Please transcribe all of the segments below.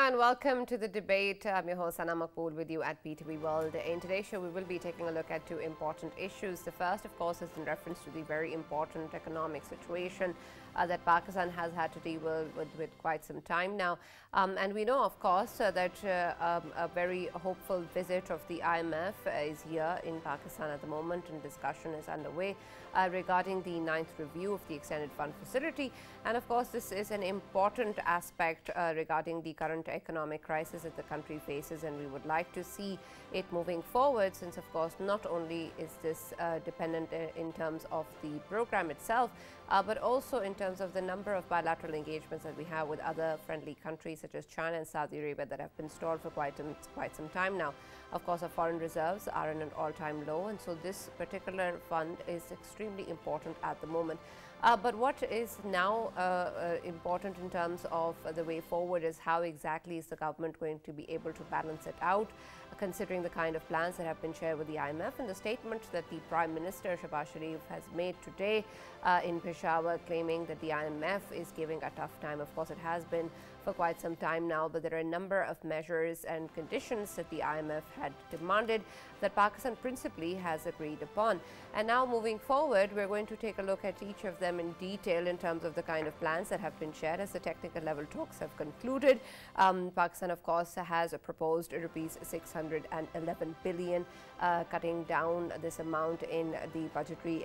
and welcome to the debate. I'm your host, Sana Makbool, with you at B2B World. In today's show, we will be taking a look at two important issues. The first, of course, is in reference to the very important economic situation that Pakistan has had to deal with quite some time now. And we know, of course, that a very hopeful visit of the IMF is here in Pakistan at the moment, and discussion is underway regarding the 9th review of the Extended Fund Facility. And of course, this is an important aspect regarding the current economic crisis that the country faces, and we would like to see it moving forward, since of course not only is this dependent in terms of the program itself, but also in terms of the number of bilateral engagements that we have with other friendly countries such as China and Saudi Arabia that have been stalled for quite some time now. Of course, our foreign reserves are in an all-time low, and so this particular fund is extremely important at the moment. But what is now important in terms of the way forward is how exactly is the government going to be able to balance it out, considering the kind of plans that have been shared with the IMF, and the statement that the Prime Minister Shehbaz Sharif has made today in Peshawar, claiming that the IMF is giving a tough time. Of course, it has been for quite some time now, but there are a number of measures and conditions that the IMF had demanded that Pakistan principally has agreed upon. And now moving forward, we're going to take a look at each of them in detail in terms of the kind of plans that have been shared as the technical level talks have concluded. Pakistan, of course, has proposed rupees 611 billion, cutting down this amount in the budgetary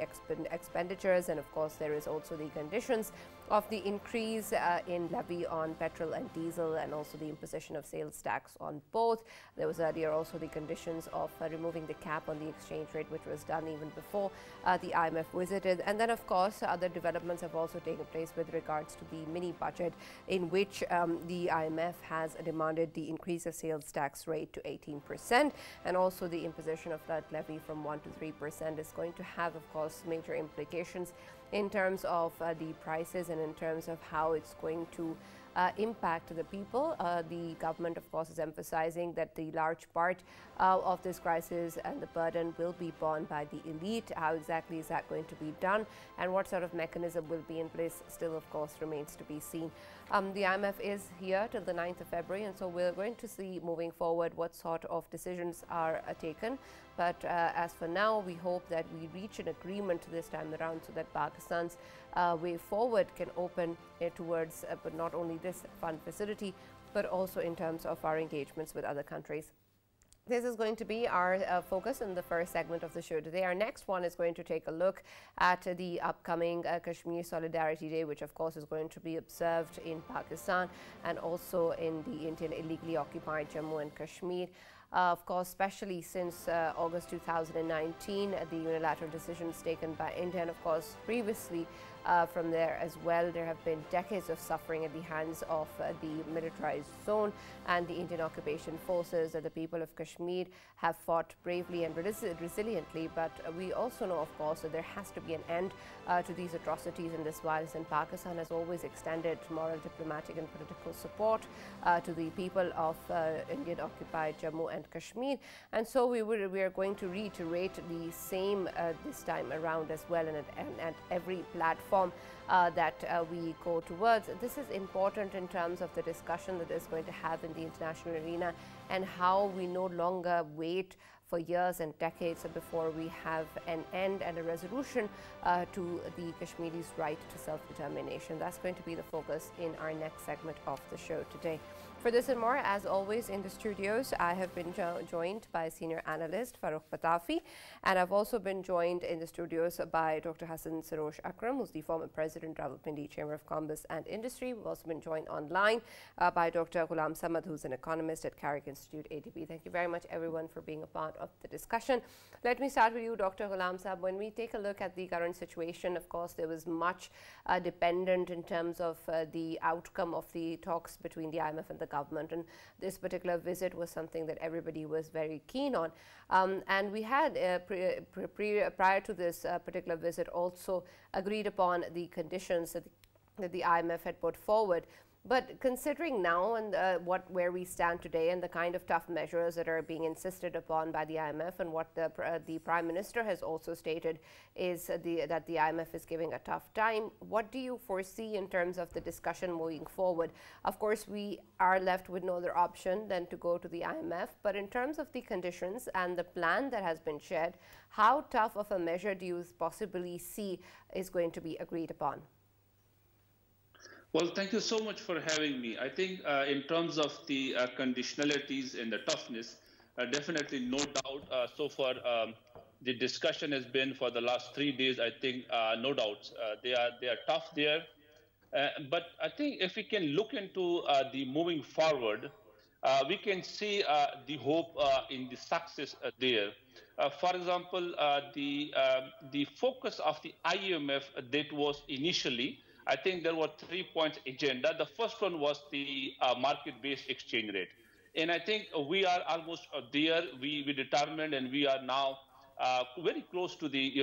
expenditures. And of course, there is also the conditions of the increase in levy on petrol and diesel, and also the imposition of sales tax on both. There was earlier also the conditions of removing the cap on the exchange rate, which was done even before the IMF visited. And then, of course, other developments have also taken place with regards to the mini budget, in which the IMF has demanded the increase of sales tax rate to 18%, and also the imposition of that levy from 1% to 3% is going to have, of course, major implications in terms of the prices and in terms of how it's going to impact the people. The government, of course, is emphasizing that the large part of this crisis and the burden will be borne by the elite. How exactly is that going to be done, and what sort of mechanism will be in place still, of course, remains to be seen. The IMF is here till the 9th of February, and so we're going to see moving forward what sort of decisions are taken. But as for now, we hope that we reach an agreement this time around so that Pakistan's way forward can open towards but not only this fund facility, but also in terms of our engagements with other countries. This is going to be our focus in the first segment of the show today. Our next one is going to take a look at the upcoming Kashmir Solidarity Day, which of course is going to be observed in Pakistan and also in the Indian illegally occupied Jammu and Kashmir. Of course, especially since August 2019, the unilateral decisions taken by India, and of course previously from there as well, there have been decades of suffering at the hands of the militarized zone and the Indian occupation forces. The people of Kashmir have fought bravely and resiliently, but we also know, of course, that there has to be an end to these atrocities and this violence, and Pakistan has always extended moral, diplomatic and political support to the people of Indian occupied Jammu and Kashmir. And so we are going to reiterate the same this time around as well, and at every platform that we go towards. This is important in terms of the discussion that is going to have in the international arena, and how we no longer wait for years and decades before we have an end and a resolution to the Kashmiris' right to self-determination. That's going to be the focus in our next segment of the show today. For this and more, as always, in the studios, I have been joined by senior analyst Farooq Patafi, and I've also been joined in the studios by Dr. Hassan Sarosh Akram, who's the former president of Rawalpindi Chamber of Commerce and Industry. We've also been joined online by Dr. Ghulam, who's an economist at CAREC Institute, ADB. Thank you very much, everyone, for being a part of the discussion. Let me start with you, Dr. Ghulam. When we take a look at the current situation, of course, there was much dependent in terms of the outcome of the talks between the IMF and the government, and this particular visit was something that everybody was very keen on. And we had prior to this particular visit also agreed upon the conditions that the IMF had put forward. But considering now and where we stand today and the kind of tough measures that are being insisted upon by the IMF, and what the Prime Minister has also stated is that the IMF is giving a tough time, what do you foresee in terms of the discussion moving forward? Of course, we are left with no other option than to go to the IMF, but in terms of the conditions and the plan that has been shared, how tough of a measure do you possibly see is going to be agreed upon? Well, thank you so much for having me. I think in terms of the conditionalities and the toughness, definitely no doubt so far the discussion has been for the last 3 days. I think no doubt they are tough there. But I think if we can look into the moving forward, we can see the hope in the success there. For example, the focus of the IMF that was initially, I think there were 3 points agenda. The first one was the market-based exchange rate. And I think we are almost there. We determined, and we are now very close to the,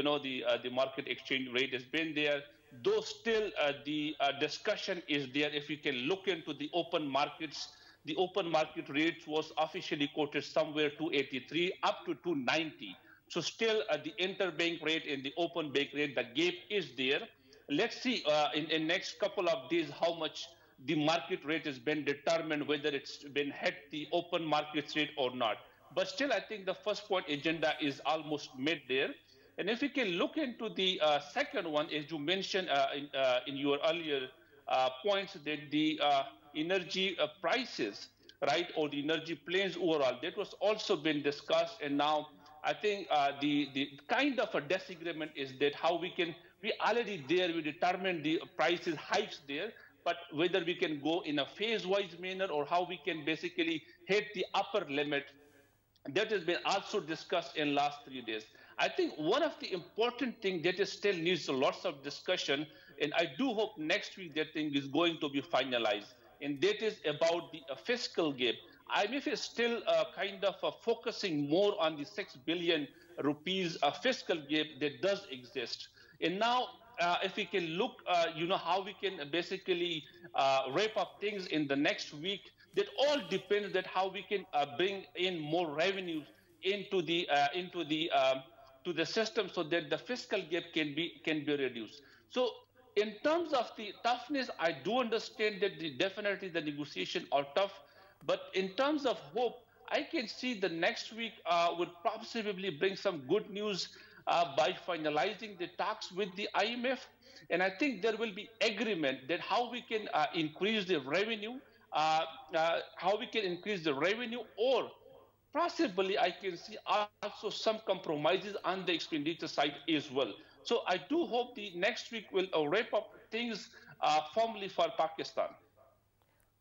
the market exchange rate has been there. Though still the discussion is there. If you can look into the open markets, the open market rate was officially quoted somewhere 283 up to 290. So still the interbank rate and the open bank rate, the gap is there. Let's see in next couple of days how much the market rate has been determined, whether it's been hit the open market rate or not. But still, I think the first point agenda is almost made there. And if we can look into the second one, as you mentioned in your earlier points, that the energy prices, right, or the energy plans overall, that was also been discussed. And now I think the kind of a disagreement is that how we already there, we determined the prices hikes there, but whether we can go in a phase-wise manner or how we can basically hit the upper limit, that has been also discussed in last 3 days. I think one of the important things that is still needs lots of discussion, and I do hope next week that thing is going to be finalized, and that is about the fiscal gap. IMF is still kind of focusing more on the 6 billion rupees fiscal gap that does exist. And now, if we can look, how we can basically wrap up things in the next week, that all depends that how we can bring in more revenues into the to the system, so that the fiscal gap can be reduced. So in terms of the toughness, I do understand that definitely the negotiation are tough, but in terms of hope, I can see the next week would possibly bring some good news by finalizing the talks with the IMF. And I think there will be agreement that how we can increase the revenue, or possibly I can see also some compromises on the expenditure side as well. So I do hope the next week will wrap up things firmly for Pakistan.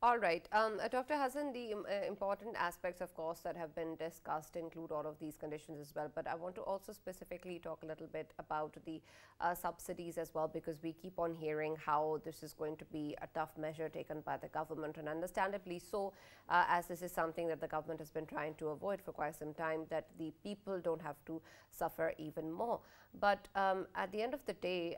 All right. Dr. Hassan, the important aspects, of course, that have been discussed include all of these conditions as well. But I want to also specifically talk a little bit about the subsidies as well, because we keep on hearing how this is going to be a tough measure taken by the government, and understandably so, as this is something that the government has been trying to avoid for quite some time, that the people don't have to suffer even more. But at the end of the day,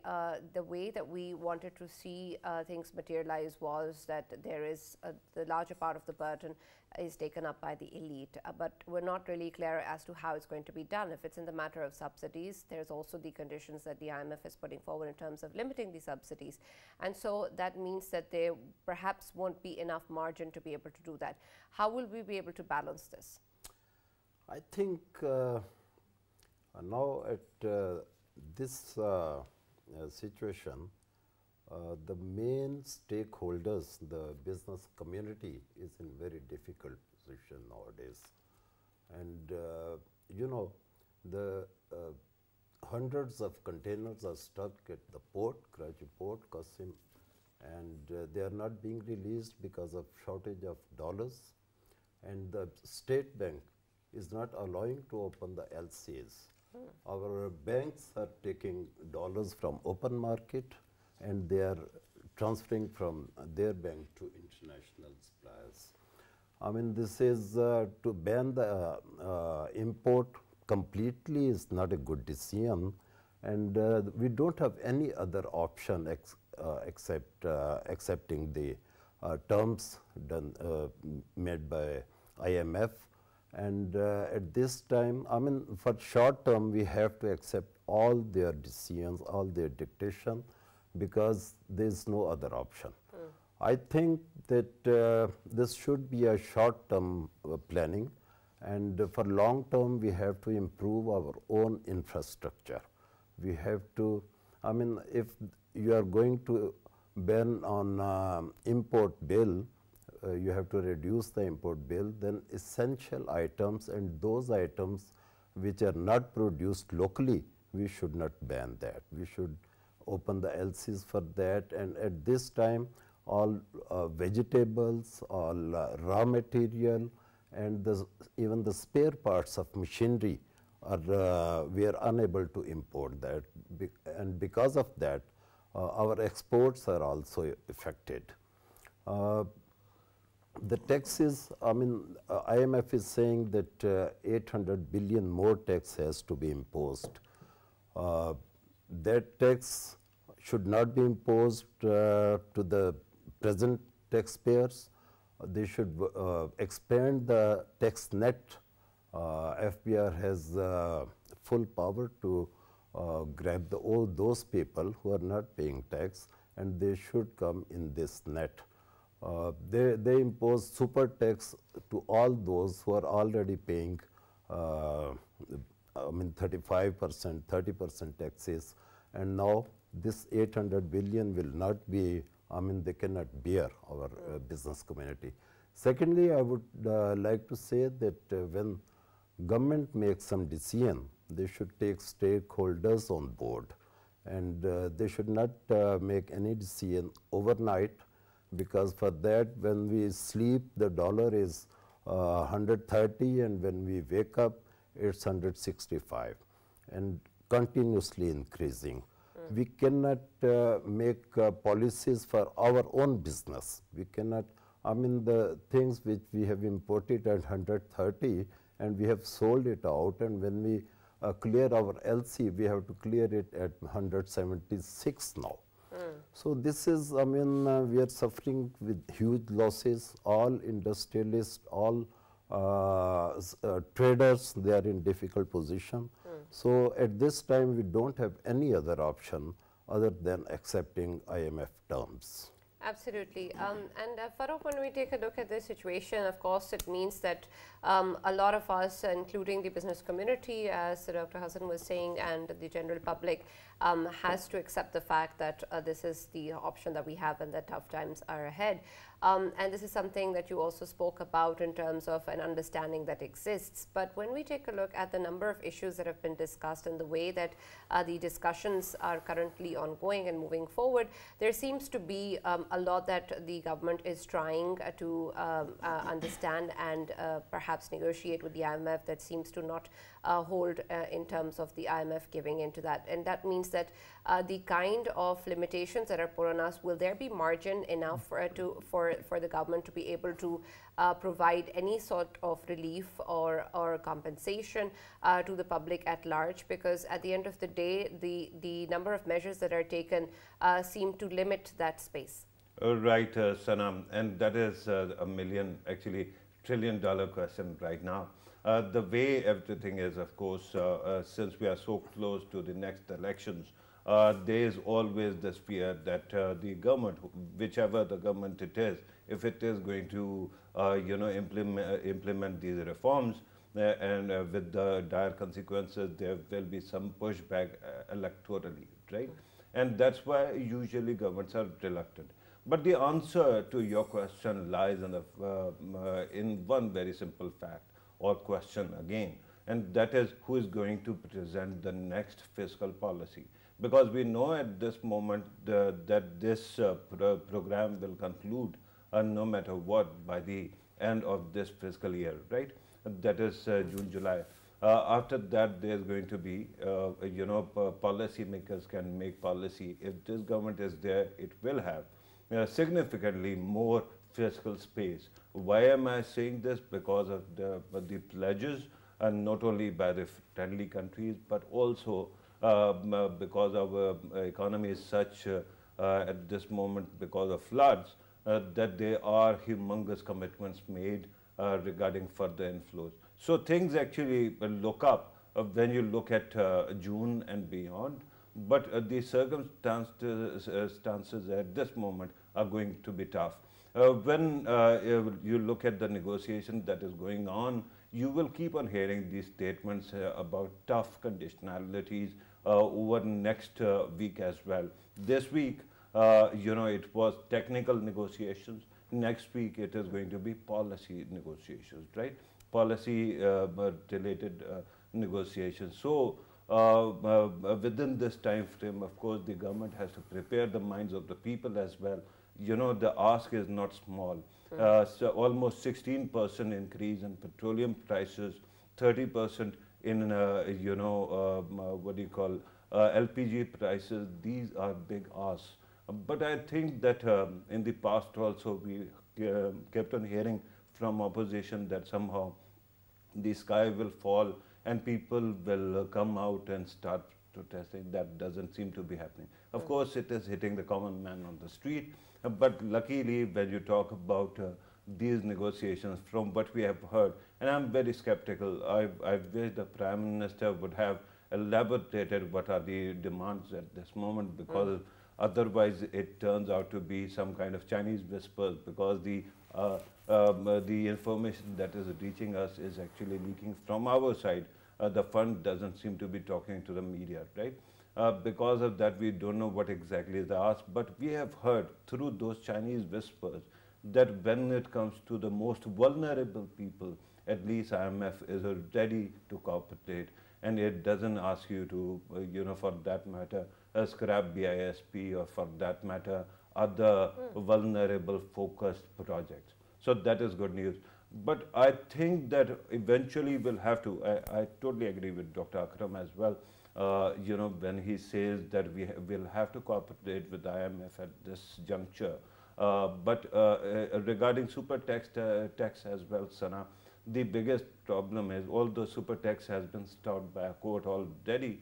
the way that we wanted to see things materialize was that there is the larger part of the burden is taken up by the elite, but we're not really clear as to how it's going to be done. If it's in the matter of subsidies, there's also the conditions that the IMF is putting forward in terms of limiting the subsidies, and so that means that there perhaps won't be enough margin to be able to do that. How will we be able to balance this? I think now at this situation, the main stakeholders, the business community, is in very difficult position nowadays. And the hundreds of containers are stuck at the port, Karachi port, Qasim, and they are not being released because of shortage of dollars. And the State Bank is not allowing to open the LCs. Our banks are taking dollars from open market, and they are transferring from their bank to international suppliers. I mean, this is to ban the import completely is not a good decision, and we don't have any other option except accepting the terms done made by IMF. And at this time, I mean, for short term, we have to accept all their decisions, all their dictation, because there is no other option. I think that this should be a short term planning, and for long term, we have to improve our own infrastructure. We have to, I mean, if you are going to ban on import bill, you have to reduce the import bill, then essential items and those items which are not produced locally, we should not ban that. We should open the LCs for that, and at this time, all vegetables, all raw material, and even the spare parts of machinery are we are unable to import that, and because of that, our exports are also affected. The taxes, I mean, IMF is saying that 800 billion more tax has to be imposed. That tax should not be imposed to the present taxpayers. They should expand the tax net. FBR has full power to grab all those people who are not paying tax, and they should come in this net. They impose super tax to all those who are already paying I mean 35%, 30% taxes, and now this 800 billion will not be, I mean they cannot bear our business community. Secondly, I would like to say that when government makes some decision, they should take stakeholders on board, and they should not make any decision overnight, because for that when we sleep the dollar is 130, and when we wake up it's 165 and continuously increasing. We cannot make policies for our own business. We cannot, I mean the things which we have imported at 130 and we have sold it out, and when we clear our LC, we have to clear it at 176 now. So this is, I mean, we are suffering with huge losses. All industrialists, all traders, they are in difficult position. So at this time, we don't have any other option other than accepting IMF terms. Absolutely. And Farooq, when we take a look at this situation, of course, it means that a lot of us, including the business community, as Dr. Hassan was saying, and the general public, has to accept the fact that this is the option that we have and that tough times are ahead. And this is something that you also spoke about in terms of an understanding that exists. But when we take a look at the number of issues that have been discussed and the way that the discussions are currently ongoing and moving forward, there seems to be a lot that the government is trying to understand and perhaps negotiate with the IMF that seems to not hold in terms of the IMF giving into that. And that means that the kind of limitations that are put on us, will there be margin enough for the government to be able to provide any sort of relief or compensation to the public at large? Because at the end of the day, the number of measures that are taken seem to limit that space. Right, Sanam, and that is a million, actually trillion-dollar question right now. The way everything is, of course, since we are so close to the next elections, there is always this fear that the government, whichever the government it is, if it is going to, implement these reforms, and with the dire consequences, there will be some pushback electorally, right? And that's why usually governments are reluctant. But the answer to your question lies in, in one very simple fact or question again, and that is who is going to present the next fiscal policy. Because we know at this moment that this program will conclude no matter what by the end of this fiscal year, right? That is June, July. After that, there's going to be, policy makers can make policy. If this government is there, it will have significantly more fiscal space. Why am I saying this? Because of the pledges, and not only by the friendly countries, but also because our economy is such at this moment because of floods, that there are humongous commitments made regarding further inflows. So things actually look up when you look at June and beyond, but the circumstances at this moment are going to be tough. When you look at the negotiation that is going on, you will keep on hearing these statements about tough conditionalities over next week as well. This week, it was technical negotiations. Next week, it is going to be policy negotiations, right? Policy related negotiations. So, within this time frame, of course, the government has to prepare the minds of the people as well. The ask is not small. So almost 16% increase in petroleum prices, 30% in, LPG prices. These are big asks. But I think that in the past also we kept on hearing from opposition that somehow the sky will fall and people will come out and start protesting. That doesn't seem to be happening. Of course, it is hitting the common man on the street. But luckily, when you talk about these negotiations, from what we have heard, and I'm very skeptical, I wish the Prime Minister would have elaborated what are the demands at this moment, because otherwise it turns out to be some kind of Chinese whispers, because the information that is reaching us is actually leaking from our side. The fund doesn't seem to be talking to the media, right? Because of that, we don't know what exactly is the ask, but we have heard through those Chinese whispers that when it comes to the most vulnerable people, at least IMF is ready to cooperate, and it doesn't ask you to, for that matter, scrap BISP or for that matter, other vulnerable focused projects. So that is good news. But I think that eventually we'll have to, I totally agree with Dr. Akram as well, when he says that we will have to cooperate with IMF at this juncture. But regarding super tax as well, Sana, the biggest problem is, although super tax has been stopped by a court already,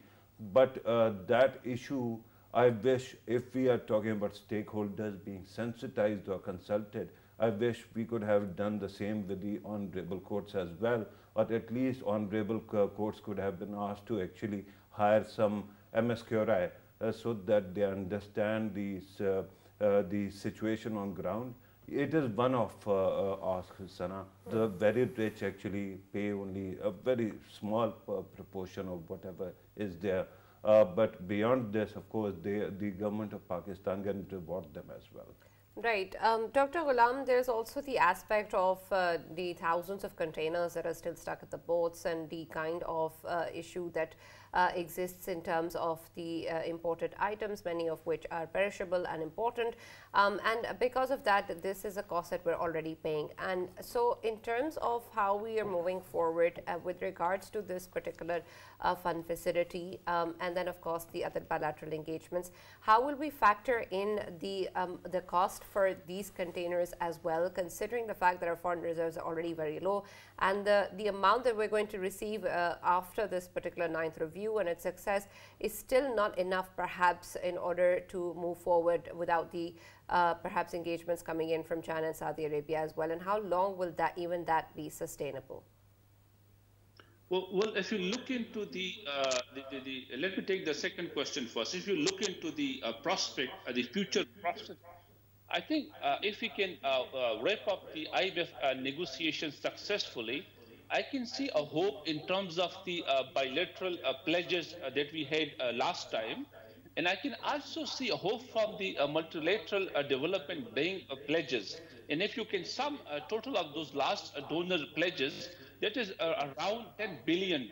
but that issue, I wish, if we are talking about stakeholders being sensitized or consulted, I wish we could have done the same with the honorable courts as well, or at least honorable courts could have been asked to actually hire some MSQRI so that they understand the situation on ground. It is one of asks, Sana. The very rich actually pay only a very small proportion of whatever is there. But beyond this, of course, the government of Pakistan can reward them as well. Right. Dr. Ghulam, there's also the aspect of the thousands of containers that are still stuck at the ports and the kind of issue that exists in terms of the imported items, many of which are perishable and important. And because of that, this is a cost that we're already paying. And so in terms of how we are moving forward with regards to this particular fund facility, and then of course the other bilateral engagements, how will we factor in the cost for these containers as well, considering the fact that our foreign reserves are already very low, and the amount that we're going to receive after this particular 9th review and its success is still not enough perhaps in order to move forward without the perhaps engagements coming in from China and Saudi Arabia as well, and how long will that be sustainable? Well, if you look into let me take the second question first. If you look into the prospect, the future prospect, I think if we can wrap up the IMF negotiations successfully, I can see a hope in terms of the bilateral pledges that we had last time. And I can also see a hope from the multilateral development bank pledges. And if you can sum a total of those last donor pledges, that is around $10 billion.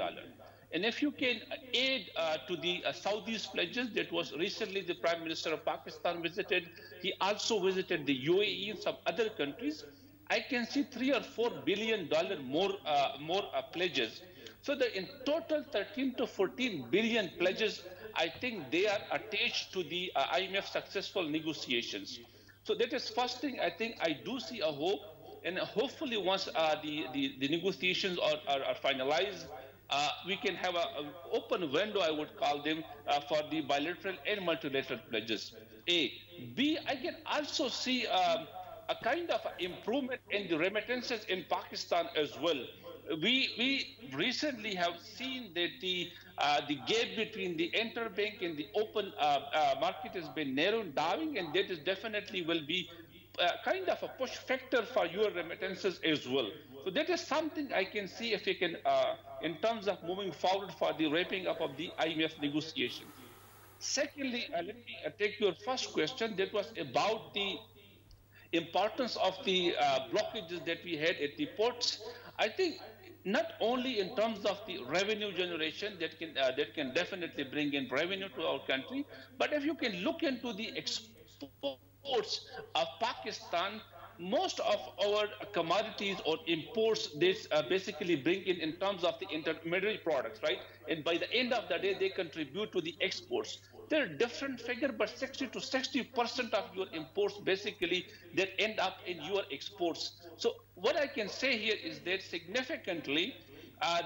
And if you can add to the Saudi's pledges, that was recently the Prime Minister of Pakistan visited, he also visited the UAE and some other countries, I can see $3 or $4 billion more pledges. So in total 13 to 14 billion pledges, I think they are attached to the IMF successful negotiations. So that is first thing. I think I do see a hope, and hopefully once the negotiations are finalized, we can have an open window, I would call them, for the bilateral and multilateral pledges. A. B, I can also see a kind of improvement in the remittances in Pakistan as well. We recently have seen that the gap between the interbank and the open market has been narrowed down, and that is definitely will be kind of a push factor for your remittances as well. So that is something I can see if we can, in terms of moving forward for the wrapping up of the IMF negotiation. Secondly, let me take your first question. That was about the importance of the blockages that we had at the ports. I think not only in terms of the revenue generation that can definitely bring in revenue to our country, but if you can look into the exports of Pakistan, most of our commodities or imports, this basically bring in terms of the intermediary products, right? And by the end of the day, they contribute to the exports. They're a different figure, but 60 to 60% of your imports basically that end up in your exports. So what I can say here is that significantly,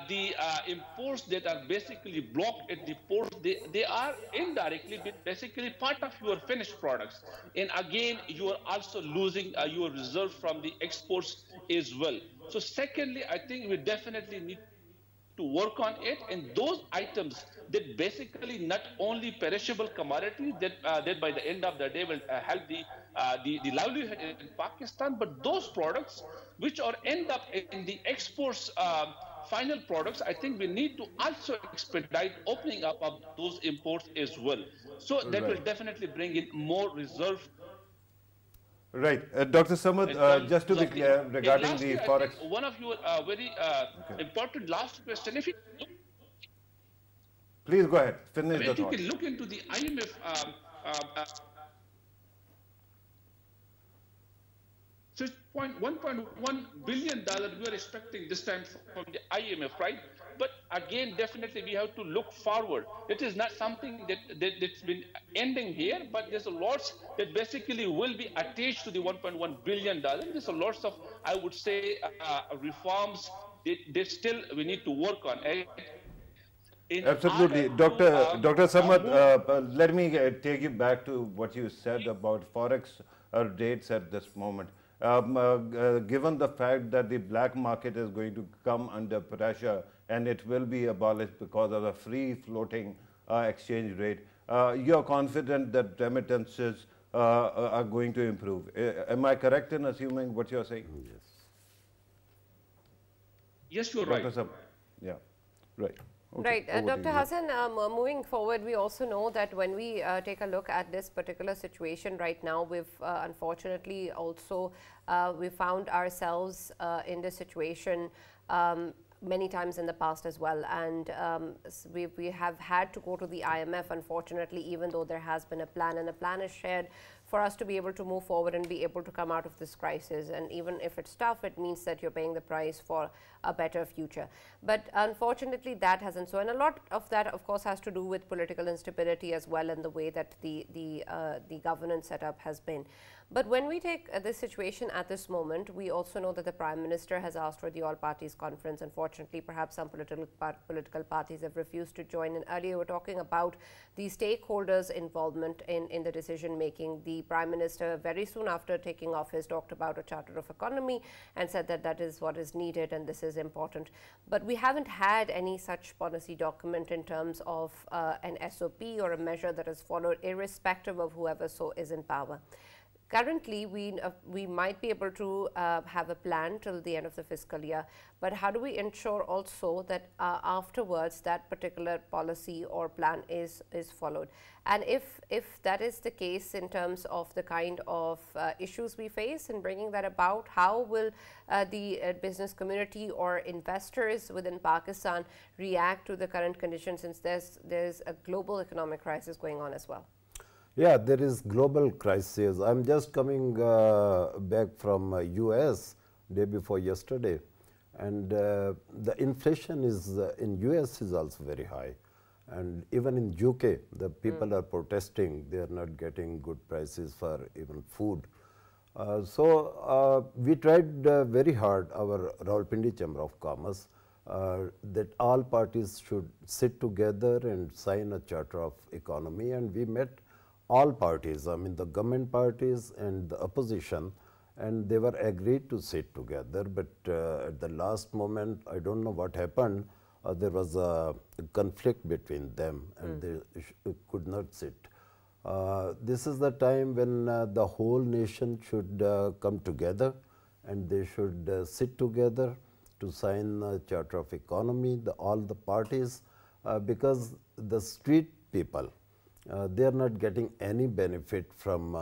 the imports that are basically blocked at the ports, they are indirectly basically part of your finished products. And again, you are also losing your reserve from the exports as well. So secondly, I think we definitely need to work on it, and those items that basically not only perishable commodities that by the end of the day will help the livelihood in Pakistan, but those products which are end up in the exports final products, I think we need to also expedite opening up of those imports as well. So that will definitely bring in more reserve. Right. Dr. Samad, just to be clear regarding the forex. One of your very important last question, if you look, please go ahead, finish the if you thought. can look into the IMF $1.1 billion we are expecting this time from the IMF, right? But again, definitely we have to look forward. It is not something that's been ending here, but there's a lots that basically will be attached to the $1.1 billion. There's a lots of, I would say, reforms that still we need to work on. Absolutely. Dr. Samad, let me take you back to what you said about forex rates at this moment. Given the fact that the black market is going to come under pressure and it will be abolished because of the free floating exchange rate, you are confident that remittances are going to improve. Am I correct in assuming what you are saying? Yes. Yes, you're right. Dr. Samad. Yeah, right. Okay, right. Dr. Hassan, moving forward, we also know that when we take a look at this particular situation right now, we've unfortunately also, we found ourselves in this situation many times in the past as well. And we have had to go to the IMF, unfortunately, even though there has been a plan, and the plan is shared for us to be able to move forward and be able to come out of this crisis. And even if it's tough, it means that you're paying the price for a better future. But unfortunately, that hasn't. So, and a lot of that, of course, has to do with political instability as well, and the way that the governance setup has been. But when we take this situation at this moment, we also know that the Prime Minister has asked for the all parties conference. Unfortunately, perhaps some political parties have refused to join. And earlier, we were talking about the stakeholders' involvement in the decision making. The Prime Minister, very soon after taking office, talked about a Charter of Economy and said that that is what is needed and this is important. But we haven't had any such policy document in terms of an SOP or a measure that is followed, irrespective of whoever so is in power. Currently, we might be able to have a plan till the end of the fiscal year, but how do we ensure also that afterwards that particular policy or plan is followed? And if that is the case in terms of the kind of issues we face in bringing that about, how will the business community or investors within Pakistan react to the current conditions, since there's a global economic crisis going on as well? Yeah, there is global crisis. I'm just coming back from US day before yesterday, and the inflation is in US is also very high, and even in UK the people are protesting. They are not getting good prices for even food. So we tried very hard, our Rawalpindi Chamber of Commerce, that all parties should sit together and sign a Charter of Economy, and we met all parties, I mean the government parties and the opposition, and they were agreed to sit together, but at the last moment, I don't know what happened, there was a conflict between them and they could not sit. This is the time when the whole nation should come together and they should sit together to sign a Charter of Economy, all the parties, because the street people, they are not getting any benefit from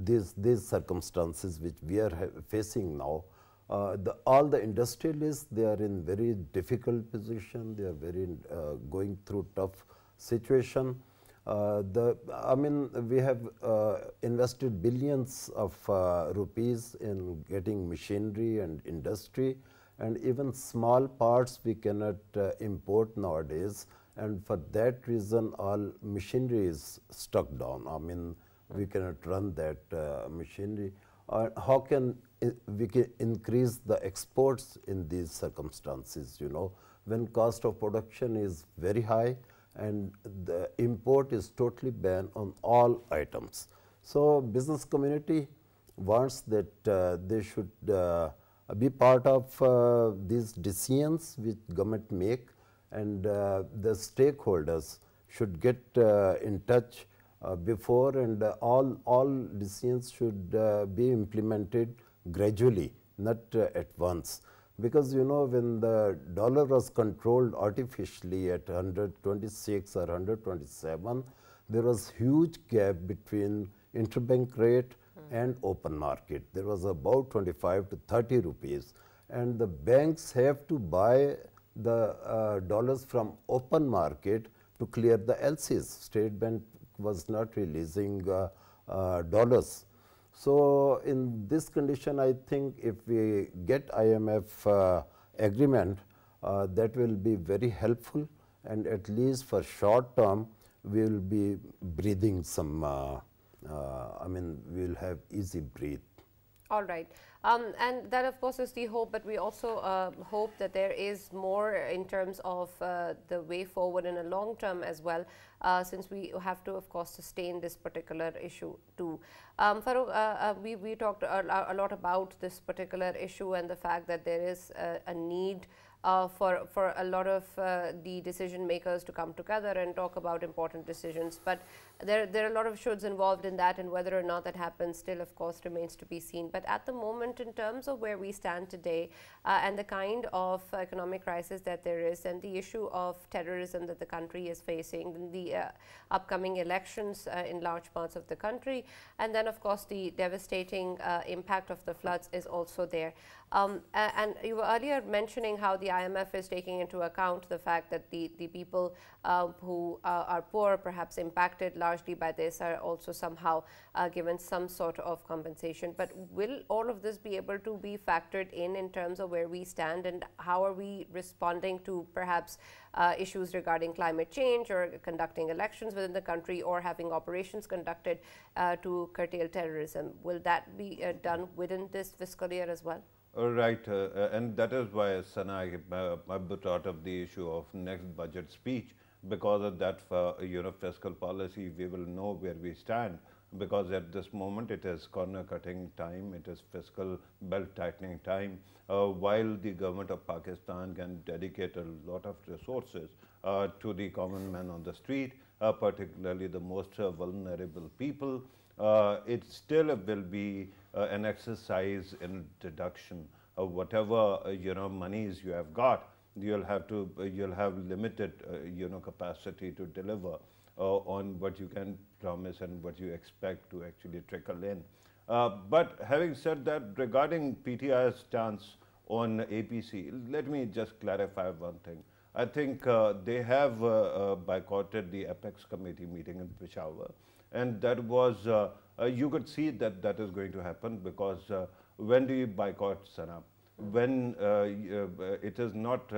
these circumstances which we are facing now. All the industrialists, they are in very difficult position, they are very going through tough situation. I mean, we have invested billions of rupees in getting machinery and industry, and even small parts we cannot import nowadays, and for that reason all machinery is stuck down. I mean, we cannot run that machinery. How can we can increase the exports in these circumstances, you know, when cost of production is very high and the import is totally banned on all items. So business community wants that they should be part of these decisions which government make, and the stakeholders should get in touch before, and all decisions should be implemented gradually, not at once. Because you know, when the dollar was controlled artificially at 126 or 127, there was huge gap between interbank rate and open market. There was about 25 to 30 rupees, and the banks have to buy the dollars from open market to clear the LCs. State Bank was not releasing dollars. So in this condition, I think if we get IMF agreement, that will be very helpful, and at least for short term, we will be breathing some, I mean, we will have easy breathe. All right. And that, of course, is the hope, but we also hope that there is more in terms of the way forward in a long term as well, since we have to, of course, sustain this particular issue too. Farouk, we talked a lot about this particular issue and the fact that there is a need for a lot of the decision makers to come together and talk about important decisions. But there are a lot of shoulds involved in that, and whether or not that happens still, of course, remains to be seen. But at the moment, in terms of where we stand today and the kind of economic crisis that there is, and the issue of terrorism that the country is facing, and the upcoming elections in large parts of the country, and then, of course, the devastating impact of the floods is also there. And you were earlier mentioning how the IMF is taking into account the fact that the people who are poor, perhaps impacted largely by this, are also somehow given some sort of compensation. But will all of this be able to be factored in terms of where we stand, and how are we responding to perhaps issues regarding climate change, or conducting elections within the country, or having operations conducted to curtail terrorism? Will that be done within this fiscal year as well? Right, and that is why, Sana, I brought up the issue of next budget speech. Because of that, fiscal policy, we will know where we stand. Because at this moment, it is corner-cutting time, it is fiscal belt-tightening time. While the government of Pakistan can dedicate a lot of resources to the common man on the street, particularly the most vulnerable people, it still will be an exercise in deduction of whatever monies you have got. You'll have limited capacity to deliver on what you can promise and what you expect to actually trickle in. But having said that, regarding PTI's stance on APC, let me just clarify one thing. I think they have boycotted the Apex Committee meeting in Peshawar, and that was you could see that that is going to happen, because when do you boycott, Sana? When it is not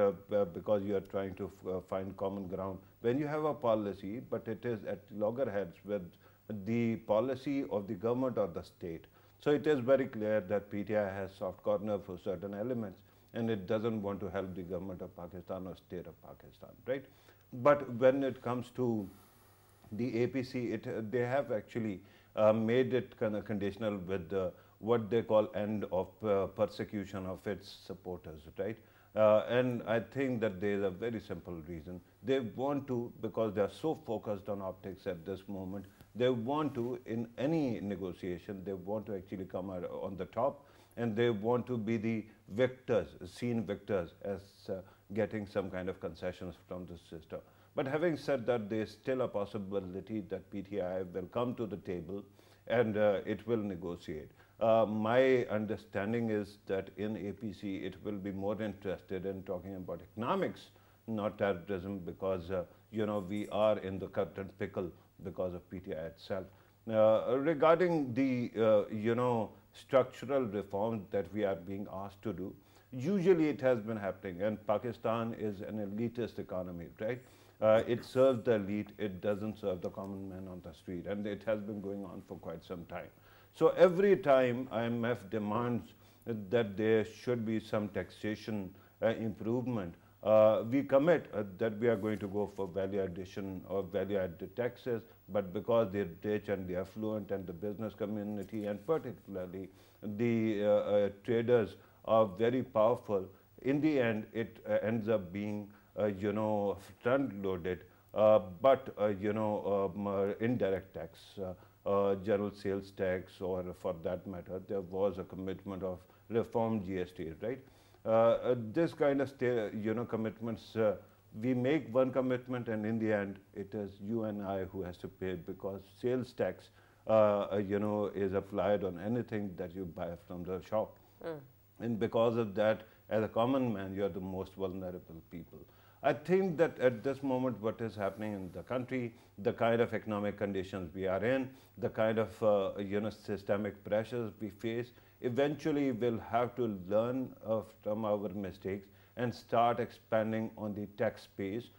because you are trying to find common ground. When you have a policy, but it is at loggerheads with the policy of the government or the state. So it is very clear that PTI has soft corner for certain elements, and it doesn't want to help the government of Pakistan or state of Pakistan, right? But when it comes to the APC, they have actually made it kind of conditional with what they call end of persecution of its supporters, right? And I think that there is a very simple reason. They want to, because they are so focused on optics at this moment, they want to, in any negotiation, they want to actually come out on the top, and they want to be the victors, seen victors, as getting some kind of concessions from the system. But having said that, there is still a possibility that PTI will come to the table and it will negotiate. My understanding is that in APC, it will be more interested in talking about economics, not terrorism, because we are in the current pickle because of PTI itself. Regarding the structural reforms that we are being asked to do, usually it has been happening, and Pakistan is an elitist economy, right? It serves the elite, it doesn't serve the common man on the street, and it has been going on for quite some time. So every time IMF demands that there should be some taxation improvement, we commit that we are going to go for value addition or value added taxes, but because they're rich and the affluent and the business community and particularly the traders are very powerful, in the end it ends up being front loaded, but indirect tax, general sales tax, or for that matter, there was a commitment of reform GST, right? This kind of commitments, we make one commitment, and in the end, it is you and I who has to pay, because sales tax, is applied on anything that you buy from the shop. And because of that, as a common man, you are the most vulnerable people. I think that at this moment, what is happening in the country, the kind of economic conditions we are in, the kind of systemic pressures we face, eventually we'll have to learn from our mistakes and start expanding on the tax space,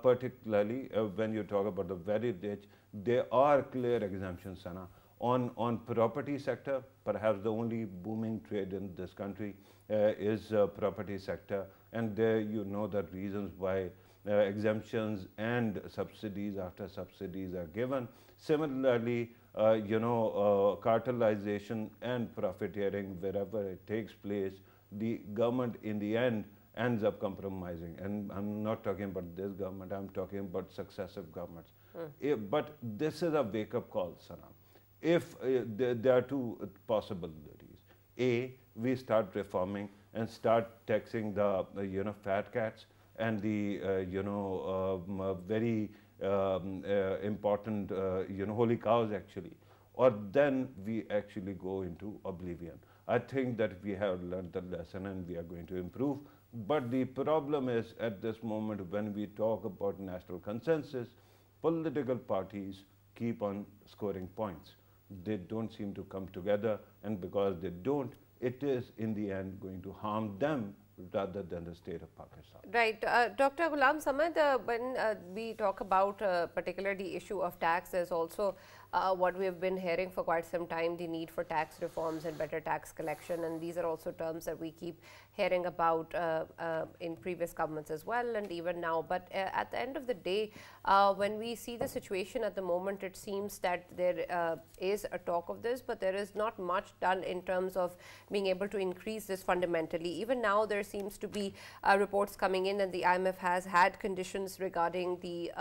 particularly when you talk about the very rich. There are clear exemptions, Sana. On property sector, perhaps the only booming trade in this country is property sector, and there you know the reasons why exemptions and subsidies after subsidies are given. Similarly, cartelization and profiteering, wherever it takes place, the government in the end ends up compromising. And I'm not talking about this government, I'm talking about successive governments. But this is a wake-up call, Sana. If there are two possibilities. A, we start reforming and start taxing the fat cats and the very important holy cows actually, or then we actually go into oblivion. I think that we have learned the lesson and we are going to improve. But the problem is, at this moment, when we talk about national consensus, political parties keep on scoring points. They don't seem to come together, and because they don't, it is in the end going to harm them rather than the state of Pakistan. Right. Dr. Ghulam Samad, when we talk about particularly the issue of tax, there's also what we have been hearing for quite some time, the need for tax reforms and better tax collection, and these are also terms that we keep hearing about in previous governments as well, and even now. But at the end of the day, when we see the situation at the moment, it seems that there is a talk of this, but there is not much done in terms of being able to increase this fundamentally. Even now, there seems to be reports coming in, and the IMF has had conditions regarding the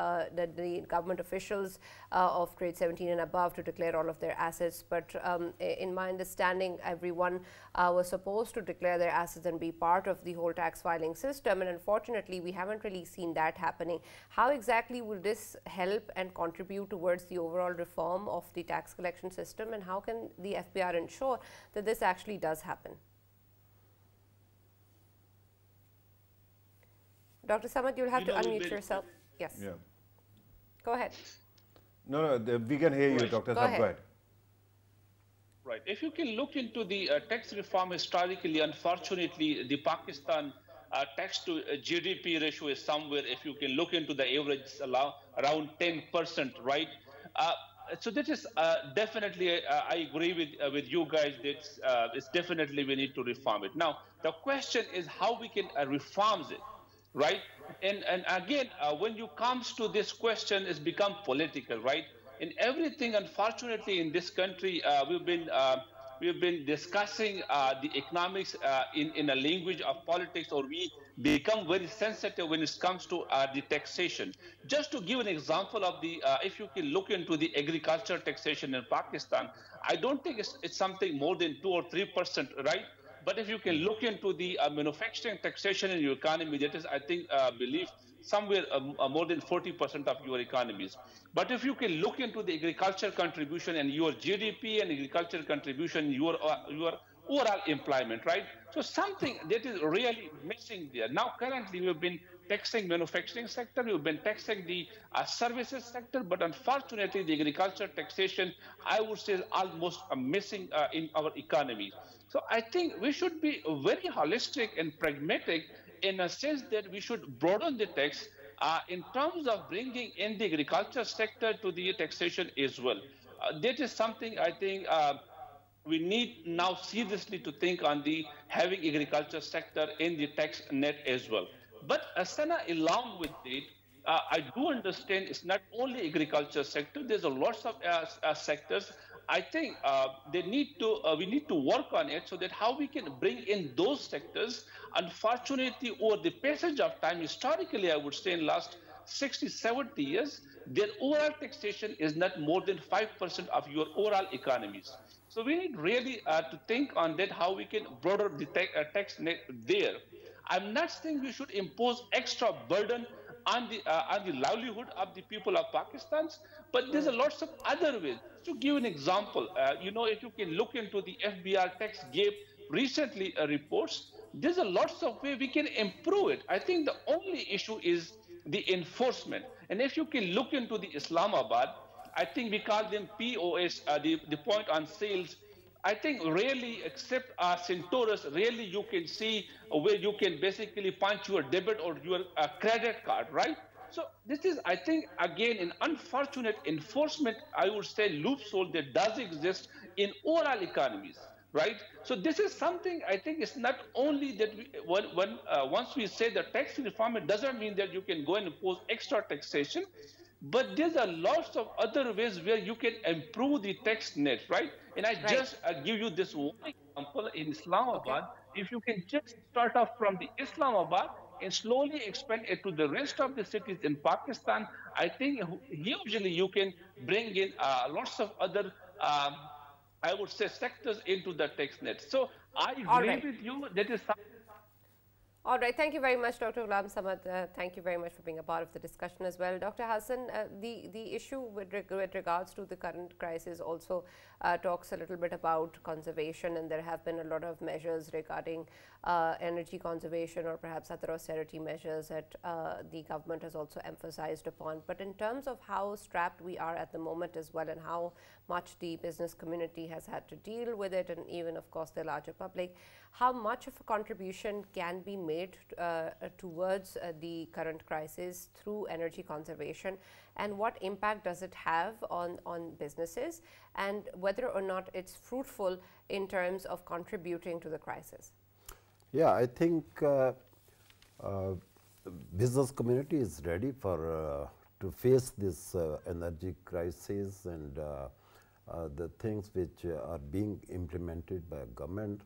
government officials of grade 17 and above to declare all of their assets. But in my understanding, everyone was supposed to declare their assets and be part of the whole tax filing system, and unfortunately we haven't really seen that happening. How exactly will this help and contribute towards the overall reform of the tax collection system, and how can the FBR ensure that this actually does happen? Dr. Samad, you'll have to unmute yourself. Yes. Yeah. Go ahead. No, we can hear you, Right. Dr. Go Samad. ahead. Go ahead. Right. If you can look into the tax reform historically, unfortunately, the Pakistan tax to GDP ratio is somewhere, if you can look into the average, around 10%, right? So that is definitely, I agree with you guys, that it's definitely we need to reform it. Now, the question is how we can reform it, right? And again, when you comes to this question, it's become political, right? In everything, unfortunately, in this country, we've been discussing the economics in a language of politics, or we become very sensitive when it comes to the taxation. Just to give an example of the, if you can look into the agriculture taxation in Pakistan, I don't think it's something more than 2 or 3%, right? But if you can look into the manufacturing taxation in your economy, that is, I think, believe somewhere more than 40% of your economies. But if you can look into the agriculture contribution and your GDP and agriculture contribution, your overall employment, right? So something that is really missing there. Now, currently, we've been taxing manufacturing sector, we've been taxing the services sector, but unfortunately, the agriculture taxation, I would say, is almost missing in our economy. So I think we should be very holistic and pragmatic in a sense that we should broaden the tax in terms of bringing in the agriculture sector to the taxation as well. That is something I think we need now seriously to think on the having agriculture sector in the tax net as well. But Sana, along with it, I do understand it's not only agriculture sector. There's a lots of sectors. I think we need to work on it so that how we can bring in those sectors. Unfortunately, over the passage of time, historically, I would say in last 60, 70 years, their overall taxation is not more than 5% of your overall economies. So we need really to think on that, how we can broaden the tax net there. I'm not saying we should impose extra burden on the livelihood of the people of Pakistan, but there's a lots of other ways. To give an example, if you can look into the FBR tax gap recently reports, there's a lots of way we can improve it. I think the only issue is the enforcement. And if you can look into the Islamabad, I think we call them POS, the point on sales. I think really, except Centaurus, really you can see where you can basically punch your debit or your credit card, right? So this is, I think, again, an unfortunate enforcement, I would say, loophole that does exist in overall economies, right? So this is something I think it's not only that once we say the tax reform, it doesn't mean that you can go and impose extra taxation. But there's a lots of other ways where you can improve the tax net, right? And I just give you this one example in Islamabad. Okay. If you can just start off from the Islamabad and slowly expand it to the rest of the cities in Pakistan, I think usually you can bring in lots of other, I would say, sectors into the tax net. So I agree with you. That is something. All right. Thank you very much, Dr. Ghulam Samad. Thank you very much for being a part of the discussion as well. Dr. Hassan, the issue with regards to the current crisis also talks a little bit about conservation, and there have been a lot of measures regarding energy conservation or perhaps other austerity measures that the government has also emphasized upon. But in terms of how strapped we are at the moment as well, and how much the business community has had to deal with it, and even, of course, the larger public, how much of a contribution can be made towards the current crisis through energy conservation, and what impact does it have on businesses, and whether or not it's fruitful in terms of contributing to the crisis? Yeah, I think business community is ready for to face this energy crisis and the things which are being implemented by government.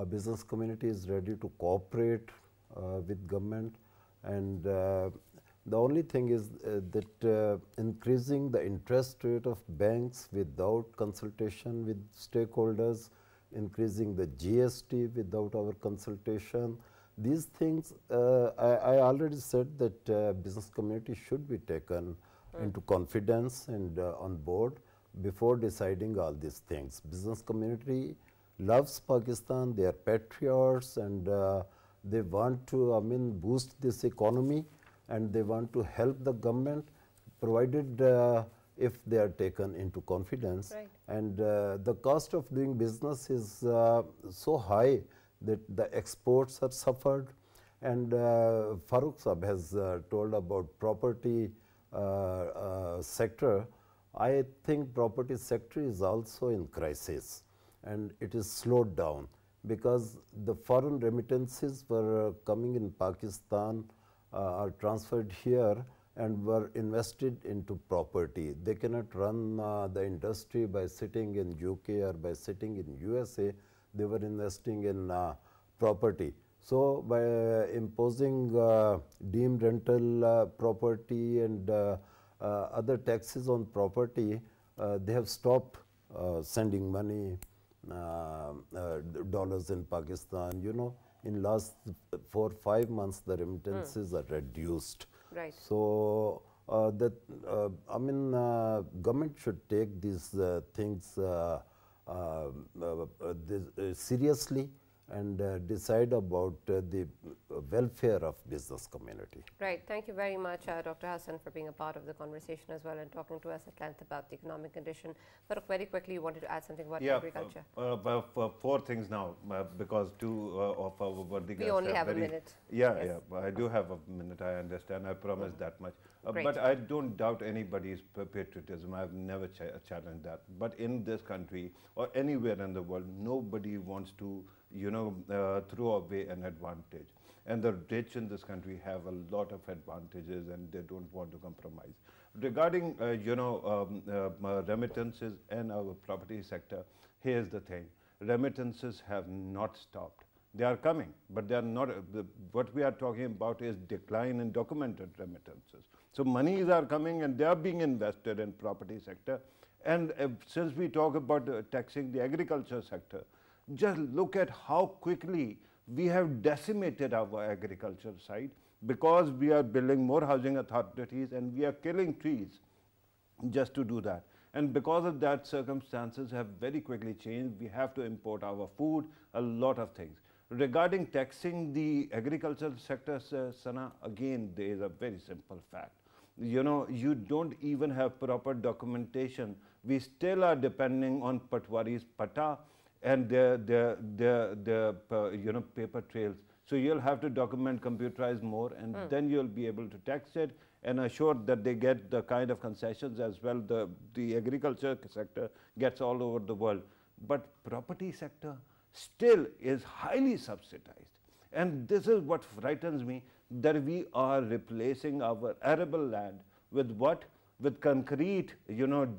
Business community is ready to cooperate with government, and the only thing is that increasing the interest rate of banks without consultation with stakeholders, increasing the GST without our consultation, these things, I already said that business community should be taken into confidence and on board before deciding all these things. Business community loves Pakistan, they are patriots, and they want to, boost this economy, and they want to help the government, provided if they are taken into confidence. Right. And the cost of doing business is so high that the exports are suffered. And Farooq Sahab has told about property sector. I think property sector is also in crisis, and it is slowed down because the foreign remittances were coming in Pakistan are transferred here, and were invested into property. They cannot run the industry by sitting in UK or by sitting in USA. They were investing in property. So, by imposing deemed rental property and other taxes on property, they have stopped sending money, dollars in Pakistan. You know, in last 4 or 5 months, the remittances are reduced. Right. So, I mean, government should take these things seriously and decide about the welfare of business community. Right. Thank you very much, Dr. Hassan, for being a part of the conversation as well and talking to us at length about the economic condition. But very quickly, you wanted to add something about agriculture. Four things now, because two of our worthy guests we only have a minute. Yeah, I do have a minute, I understand. I promise that much. But I don't doubt anybody's patriotism. I've never challenged that. But in this country or anywhere in the world, nobody wants to throw away an advantage. And the rich in this country have a lot of advantages and they don't want to compromise. Regarding, remittances and our property sector, here's the thing. Remittances have not stopped. They are coming, but they are not, what we are talking about is decline in documented remittances. So monies are coming and they are being invested in property sector. And since we talk about taxing the agriculture sector, just look at how quickly we have decimated our agriculture side because we are building more housing authorities and we are killing trees just to do that. And because of that, circumstances have very quickly changed. We have to import our food, a lot of things. Regarding taxing the agricultural sector, Sana, again, there is a very simple fact. You don't even have proper documentation. We still are depending on Patwari's Pata and the paper trails. So you'll have to document, computerize more, and then you'll be able to tax it and assure that they get the kind of concessions as well. The agriculture sector gets all over the world. But property sector still is highly subsidized. And this is what frightens me, that we are replacing our arable land with what? With concrete,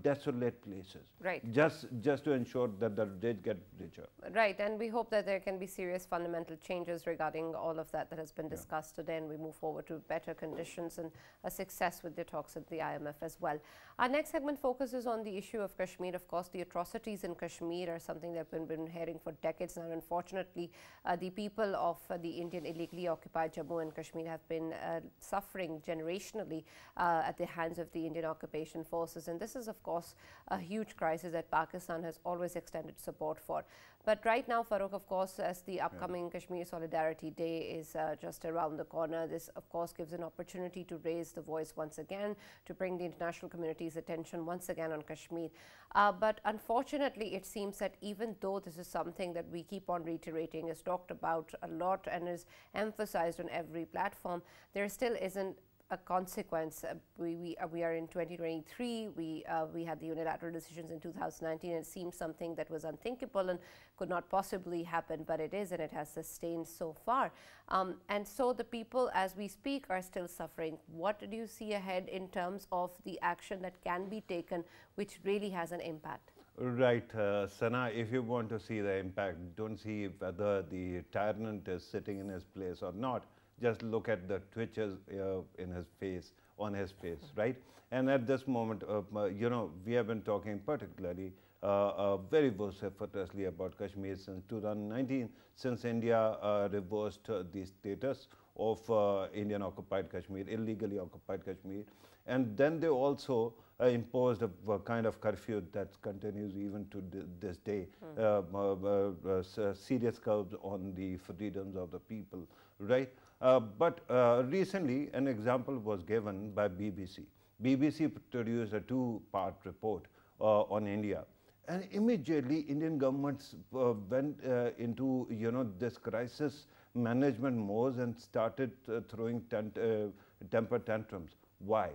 desolate places. Right. Just to ensure that the rich get richer. Right, and we hope that there can be serious fundamental changes regarding all of that has been discussed today, and we move forward to better conditions and a success with the talks at the IMF as well. Our next segment focuses on the issue of Kashmir. Of course, the atrocities in Kashmir are something that we've been hearing for decades now. Unfortunately, the people of the Indian illegally occupied Jammu and Kashmir have been suffering generationally at the hands of the Indian occupation forces, and this is of course a huge crisis that Pakistan has always extended support for. But right now, Farooq, of course, as the upcoming Kashmir Solidarity Day is just around the corner, this of course gives an opportunity to raise the voice once again, to bring the international community's attention once again on Kashmir. But unfortunately, it seems that even though this is something that we keep on reiterating, is talked about a lot and is emphasized on every platform, there still isn't a consequence. We are in 2023. We had the unilateral decisions in 2019, and it seemed something that was unthinkable and could not possibly happen, but it is, and it has sustained so far. And so the people, as we speak, are still suffering. What do you see ahead in terms of the action that can be taken, which really has an impact? Right, Sana, if you want to see the impact, don't see whether the tyrant is sitting in his place or not. Just look at the twitches in his face, on his face, right? And at this moment, we have been talking particularly very vociferously about Kashmir since 2019, since India reversed the status of Indian occupied Kashmir, illegally occupied Kashmir. And then they also imposed a kind of curfew that continues even to this day, serious curbs on the freedoms of the people, right? But recently, an example was given by BBC. BBC produced a 2-part report on India. And immediately, Indian governments went into, this crisis management mode and started throwing temper tantrums. Why?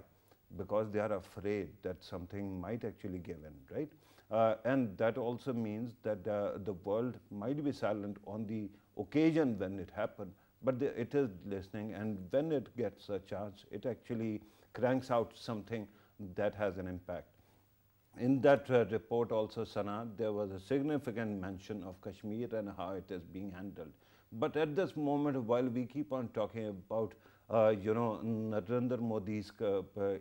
Because they are afraid that something might actually give in, right? And that also means that the world might be silent on the occasion when it happened, but it is listening, and when it gets a chance, it actually cranks out something that has an impact. In that report also, Sana, there was a significant mention of Kashmir and how it is being handled. But at this moment, while we keep on talking about, Narendra Modi's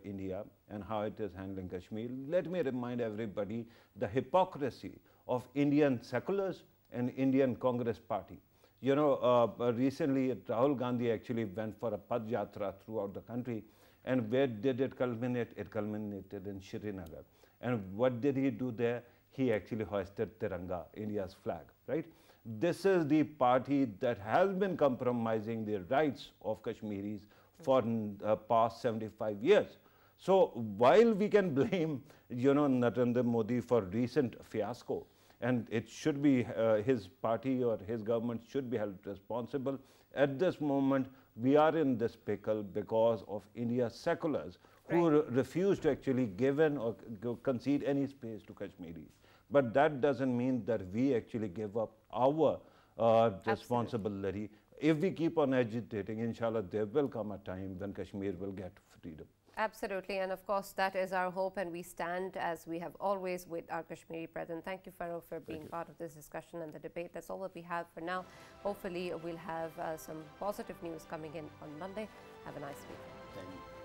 India and how it is handling Kashmir, let me remind everybody the hypocrisy of Indian seculars and Indian Congress Party. Recently Rahul Gandhi actually went for a Pad Yatra throughout the country. And where did it culminate? It culminated in Srinagar. And what did he do there? He actually hoisted Tiranga, India's flag, right? This is the party that has been compromising the rights of Kashmiris for past 75 years. So while we can blame, Narendra Modi for recent fiasco, and it should be his party or his government should be held responsible, at this moment we are in this pickle because of India's seculars who refuse to actually give in or concede any space to Kashmiris. But that doesn't mean that we actually give up our responsibility. If we keep on agitating, inshallah, there will come a time when Kashmir will get freedom. Absolutely, and of course that is our hope, and we stand as we have always with our Kashmiri brethren. Thank you, Farouk, for being part of this discussion and the debate. That's all that we have for now. Hopefully we'll have some positive news coming in on Monday. Have a nice week. Thank you.